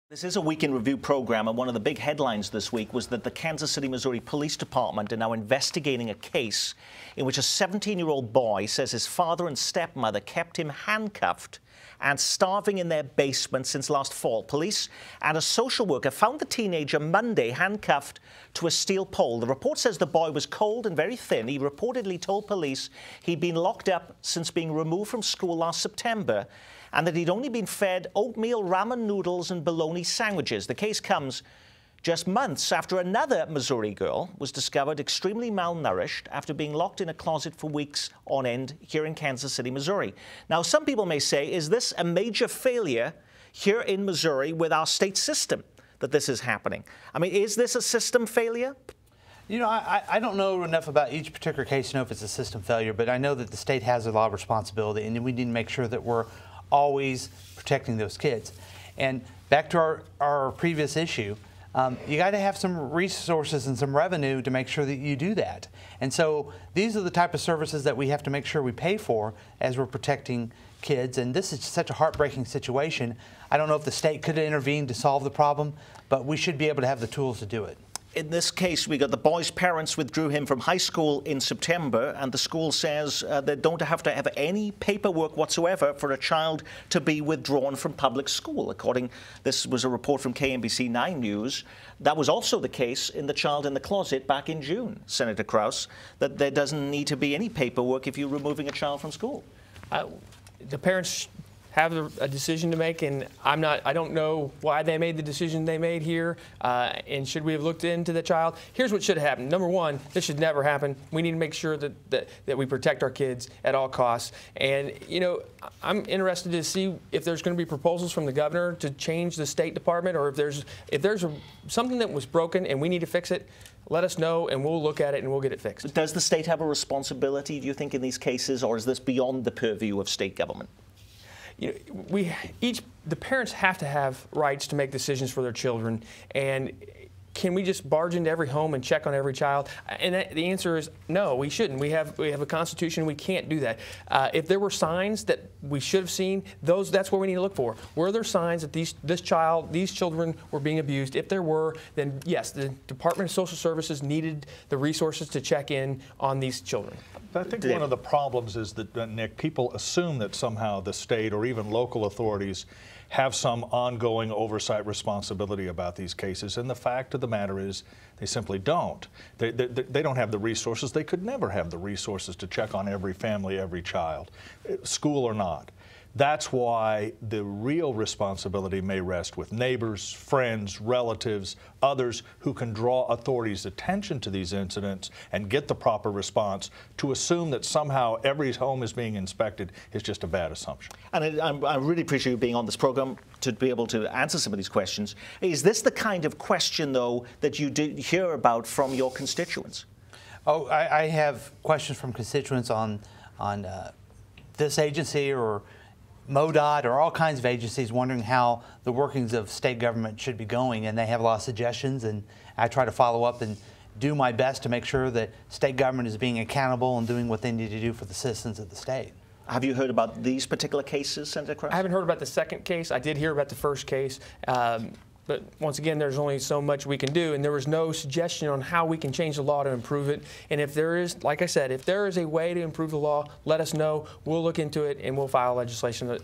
This is a Week in Review program, and one of the big headlines this week was that the Kansas City, Missouri Police Department are now investigating a case in which a 17-year-old boy says his father and stepmother kept him handcuffed and starving in their basement since last fall. Police and a social worker found the teenager Monday handcuffed to a steel pole. The report says the boy was cold and very thin. He reportedly told police he'd been locked up since being removed from school last September, and that he'd only been fed oatmeal ramen noodles and bologna sandwiches. The case comes just months after another Missouri girl was discovered extremely malnourished after being locked in a closet for weeks on end here in Kansas City, Missouri. Now, some people may say, is this a major failure here in Missouri with our state system that this is happening? I mean, is this a system failure? You know, I don't know enough about each particular case to know if it's a system failure, but I know that the state has a lot of responsibility, and we need to make sure that we're always protecting those kids. And back to our previous issue, you got to have some resources and some revenue to make sure that you do that. And so these are the type of services that we have to make sure we pay for as we're protecting kids. And this is such a heartbreaking situation. I don't know if the state could have intervened to solve the problem, but we should be able to have the tools to do it. In this case, we got the boy's parents withdrew him from high school in September, and the school says they don't have to have any paperwork whatsoever for a child to be withdrawn from public school. This was a report from KMBC 9 News. That was also the case in the child in the closet back in June, Senator Kraus, that there doesn't need to be any paperwork if you're removing a child from school. The parents have a decision to make, and I don't know why they made the decision they made here, and should we have looked into the child? Here's what should have happened. Number one, this should never happen. We need to make sure that we protect our kids at all costs. And, you know, I'm interested to see if there's going to be proposals from the governor to change the State Department, or if there's something that was broken and we need to fix it. Let us know, and we'll look at it, and we'll get it fixed. Does the state have a responsibility, do you think, in these cases, or is this beyond the purview of state government? You know, the parents have to have rights to make decisions for their children, and can we just barge into every home and check on every child? And the answer is no, we shouldn't. We have a constitution. We can't do that. If there were signs that we should have seen, that's where we need to look for. Were there signs that these children were being abused? If there were, then yes, the Department of Social Services needed the resources to check in on these children. I think one of the problems is that, Nick, people assume that somehow the state or even local authorities have some ongoing oversight responsibility about these cases, and the fact of the matter is they simply don't. They don't have the resources. They could never have the resources to check on every family, every child, school or not. That's why the real responsibility may rest with neighbors, friends, relatives, others who can draw authorities' attention to these incidents and get the proper response. To assume that somehow every home is being inspected is just a bad assumption. And I really appreciate you being on this program to be able to answer some of these questions. Is this the kind of question, though, that you did hear about from your constituents? Oh, I have questions from constituents on this agency or MoDOT or all kinds of agencies wondering how the workings of state government should be going, and they have a lot of suggestions, and I try to follow up and do my best to make sure that state government is being accountable and doing what they need to do for the citizens of the state. Have you heard about these particular cases, Senator Kraus? I haven't heard about the second case. I did hear about the first case. But once again, there's only so much we can do, and there was no suggestion on how we can change the law to improve it. And if there is, like I said, if there is a way to improve the law, let us know. We'll look into it, and we'll file legislation